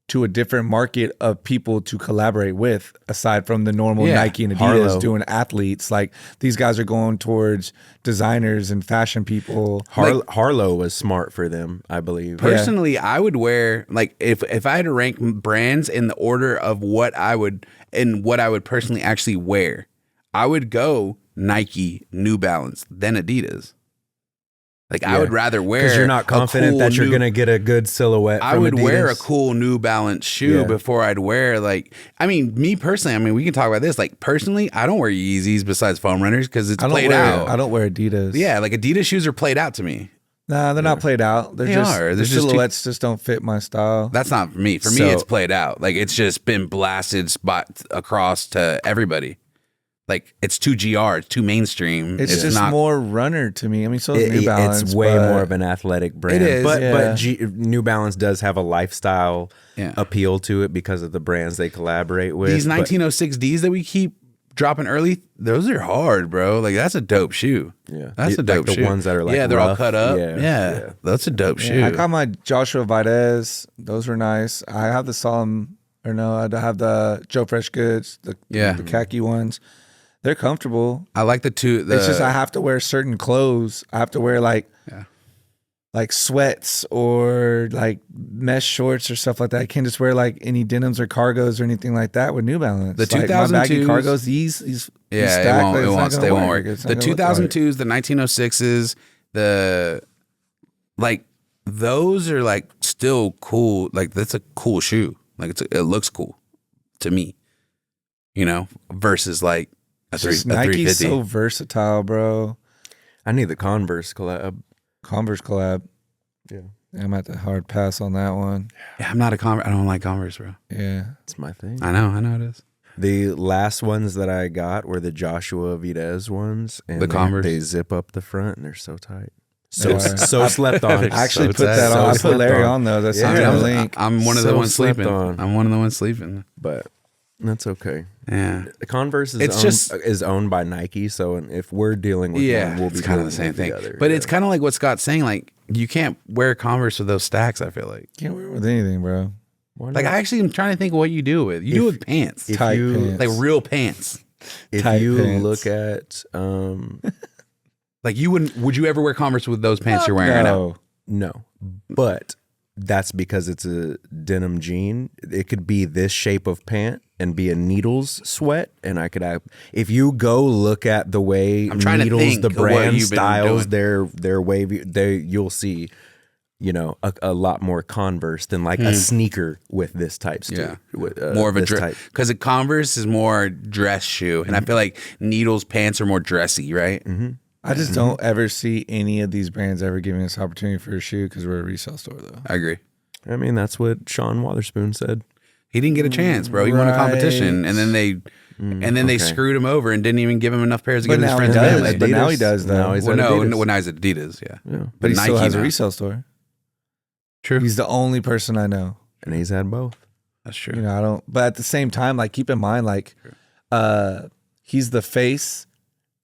to a different market of people to collaborate with, aside from the normal Nike and Adidas Harlow. doing athletes. Like these guys are going towards designers and fashion people. Harlow was smart for them, I believe. Personally, I would wear, like, if I had to rank brands in the order of what I would personally actually wear, I would go Nike, New Balance, then Adidas. Like, I would rather wear, because you're not confident that you're gonna get a good silhouette. I from would Adidas. wear a cool New Balance shoe before I'd wear, like, I mean, me personally, I mean, we can talk about this. Like, personally, I don't wear Yeezys besides foam runners because it's played out. I don't wear Adidas. Yeah, like Adidas shoes are played out to me. Nah, they're not played out. They're They just are. the They're just silhouettes just don't fit my style. That's not for me. For me, So- it's played out. Like, it's just been blasted spot across to everybody. Like, it's too GR, it's too mainstream. It's just not more runner to me. I mean, so is New Balance. It's way but more of an athletic brand. It is, but New Balance does have a lifestyle Yeah. appeal to it because of the brands they collaborate with. these But 1906Ds that we keep dropping early. Those are hard, bro. Like, that's a dope shoe. Yeah. That's a dope Like shoe. the ones that are, like, they're all rough. cut up. Yeah, Yeah, that's a dope shoe. I got my Joshua Valdez. Those were nice. I have the Solemn, or no, I have the Joe Fresh Goods, the khaki ones. They're comfortable. I like the two. It's just I have to wear certain clothes. I have to wear like sweats or like mesh shorts or stuff like that. I can't just wear like any denims or cargos or anything like that with New Balance. The like my baggy 2002s cargos, these Yeah, stack, like, it it's won't not stay. gonna Won't work. It's The not gonna look right. 2002s, the 1906s, those are like still cool. Like, that's a cool shoe. Like, it looks cool to me, you know, versus like a Just 350. Nike's so versatile, bro. I need the Converse collab. Converse collab. Yeah. I'm at the hard pass on that one. Yeah, I'm not a Converse. I don't like Converse, bro. Yeah. It's my thing. I know it is. The last ones that I got were the Joshua Valdez ones. And The Converse? They zip up the front and they're so tight. They are. So slept on. I actually So put that tight. on. I So put Larry slept on those. That's Yeah. on the I'm- link. I'm one of the So ones slept sleeping. on. I'm one of the ones sleeping. But that's okay. Yeah. The Converse is owned by Nike, so if we're dealing with one, we'll be it's kind of dealing the same with thing. other. But it's kind of like what Scott's saying. Like, you can't wear Converse with those stacks, I feel like. Can't wear it with anything, bro. Like, I actually am trying to think of what you do with. You do it with pants. if Tight you pants. Like, real pants. if tight you pants. look at Like, would you ever wear Converse with those pants you're wearing right now? no, but that's because it's a denim jean. It could be this shape of pant and be a Needles sweat, and I could have. If you go look at the way I'm trying to Needles, think the of what brand you've been styles, doing. their wavy, you'll see, you know, a lot more Converse than like a sneaker with this type. Yeah. With, More of a this dress. type. Because a Converse is more dress shoe. And I feel like Needles pants are more dressy, right? Mm-hmm. I just don't ever see any of these brands ever giving us opportunity for a shoe because we're a resale store, though. I agree. I mean, that's what Sean Wotherspoon said. He didn't get a chance, bro. He won a competition, and then they okay. screwed him over and didn't even give him enough pairs to give his now friends he and does. family. But now he does, though. Now he's Well, at no, Adidas. when I was at Adidas, yeah. Yeah. But he still has a now. resale store. True. He's the only person I know. And he's had both. That's true. You know, I don't. But at the same time, like, keep in mind, like, he's the face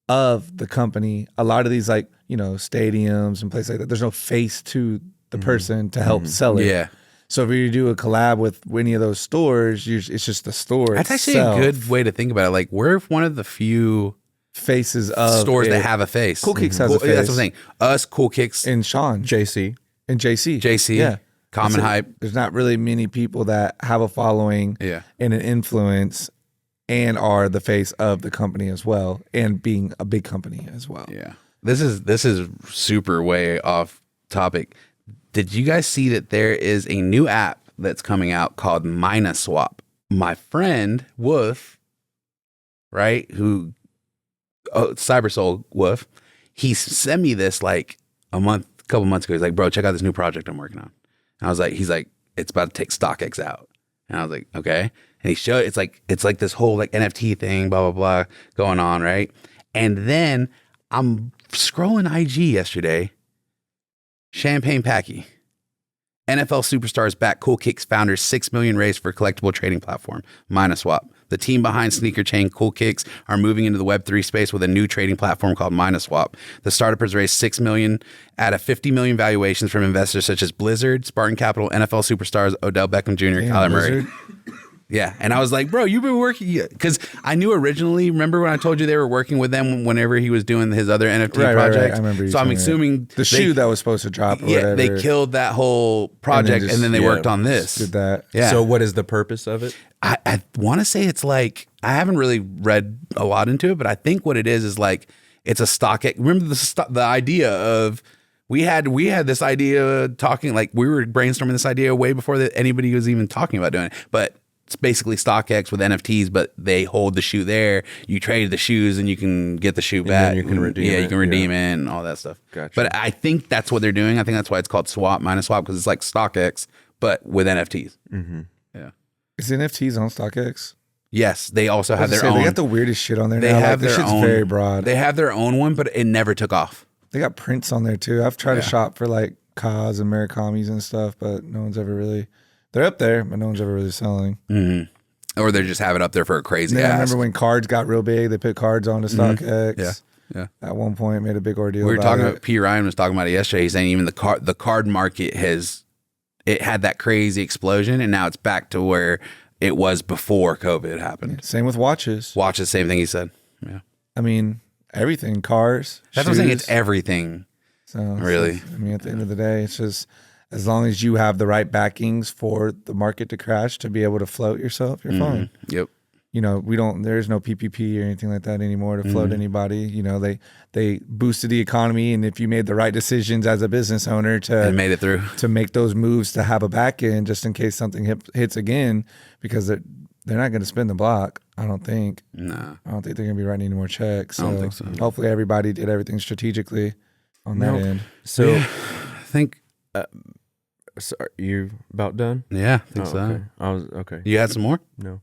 of the company. A lot of these, like, you know, stadiums and places like that, there's no face to the person to help sell it. Yeah. So if you do a collab with any of those stores, it's just the store. That's actually itself. a good way to think about it. Like, we're one of the few faces of stores that it. have a face. Cool Kicks has a That's what I'm face. saying. Us, Cool Kicks, And Sean JC. and JC. JC, Yeah. Common That's it. Hype. There's not really many people that have a following Yeah. and an influence and are the face of the company as well, and being a big company as well. Yeah. This is super way off topic. Did you guys see that there is a new app that's coming out called Mina Swap? My friend Wolf, right, Cybersoul Wolf, he sent me this like a couple months ago. He's like, bro, check out this new project I'm working on. And I was like, he's like, it's about to take StockX out. And I was like, okay. And he showed it's like this whole like NFT thing, blah, blah, blah, going on, right? And then I'm scrolling IG yesterday. Champagne Packy. NFL superstars back Cool Kicks founders $6 million raise for collectible trading platform. Mina Swap. The team behind sneaker chain Cool Kicks are moving into the Web3 space with a new trading platform called Swap. The startup has raised $6 million at a $50 million valuations from investors such as Blizzard, Spartan Capital, NFL superstars Odell Beckham Jr., Kyler Murray. Yeah. And I was like, bro, you've been working, because I knew originally, remember when I told you they were working with them whenever he was doing his other NFT project? Right. I remember you. So I'm assuming the shoe that was supposed to drop. Or whatever. They killed that whole project and then they worked on this. Did that. Yeah. So what is the purpose of it? I want to say it's like, I haven't really read a lot into it, but I think what it is like, it's a stock. Remember the idea of, we had this idea talking, like we were brainstorming this idea way before that anybody was even talking about doing it. But it's basically StockX with NFTs, but they hold the shoe there. You trade the shoes and you can get the shoe back. You can redeem it. You can redeem it and all that stuff. Gotcha. But I think that's what they're doing. I think that's why it's called Swap, because it's like StockX, but with NFTs. Mm-hmm. Yeah. Is NFTs on StockX? Yes. They also have their own. They got the weirdest shit on there. They now. have this their shit's own. very broad. They have their own one, but it never took off. They got prints on there too. I've tried to shop for like Kaz and Murakamis and stuff, but no one's ever really. They're up there, but no one's ever really selling. Mm-hmm. Or they just have it up there for a crazy ass. I remember when cards got real big, they put cards onto StockX. Yeah. At one point, made a big ordeal. We were talking it. about P. Ryan was talking about it yesterday. He's saying even the card market had that crazy explosion, and now it's back to where it was before COVID happened. Same with watches. Watches, same thing he said. Yeah. I mean, everything, cars. That's what I'm saying. It's everything. So really. I mean, at the end of the day, it's just as long as you have the right backings for the market to crash to be able to float yourself, you're fine. Yep. You know, there's no PPP or anything like that anymore to float anybody. You know, they boosted the economy, and if you made the right decisions as a business owner And made it through. to make those moves to have a back end just in case something hits again, because they're not going to spend the block. I don't think. No. I don't think they're going to be writing any more checks. I don't think so. Hopefully everybody did everything strategically on that end. So I think. so are you about done? Yeah, I think so. Okay. I was okay. You had some more? No.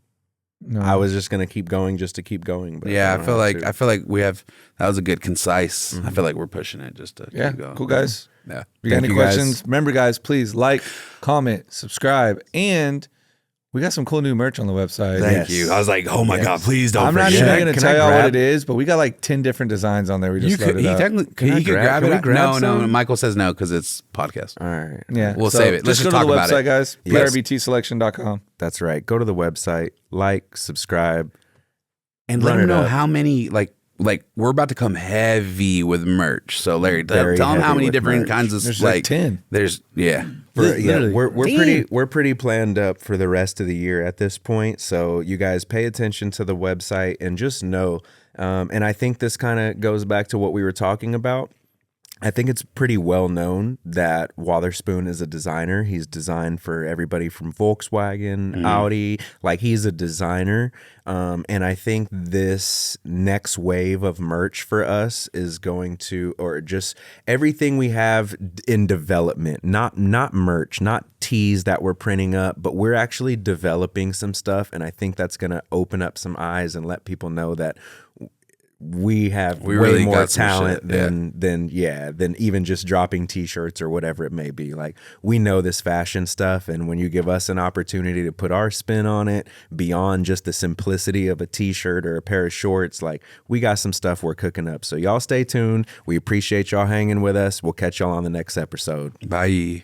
No, I was just gonna keep going just to keep going. But Yeah, don't I feel have like to. we have. That was a good concise. I feel like we're pushing it just to keep going. cool guys. Yeah. If you got Thank any you, guys. questions, remember guys, please like, comment, subscribe, and we got some cool new merch on the website. Thank you. I was like, oh my God, please don't I'm not forget. even going to Can tell I y'all what grab- it is, but we got like 10 different designs on there. We just loaded up. Technically, he could grab Can it. we grab No, some? Michael says no because it's podcast. All right. Yeah, We'll save it. Let's just just go to talk the about website, it. guys. Yes. PRBTselection.com. That's right. Go to the website, like, subscribe. And let Run him it know up. how many, like we're about to come heavy with merch. So Larry, tell Very him how heavy many with different merch. kinds of There's like 10. There's Yeah, Literally. we're pretty planned up for the rest of the year at this point. So you guys pay attention to the website and just know. And I think this kind of goes back to what we were talking about. I think it's pretty well known that Wotherspoon is a designer. He's designed for everybody from Volkswagen, Audi. Like, he's a designer. And I think this next wave of merch for us is going to, or just everything we have in development, not merch, not tees that we're printing up, but we're actually developing some stuff. And I think that's going to open up some eyes and let people know that we have way really more got some talent shit, than even just dropping t-shirts or whatever it may be. Like, we know this fashion stuff, and when you give us an opportunity to put our spin on it beyond just the simplicity of a t-shirt or a pair of shorts, like, we got some stuff we're cooking up. So y'all stay tuned. We appreciate y'all hanging with us. We'll catch y'all on the next episode. Bye.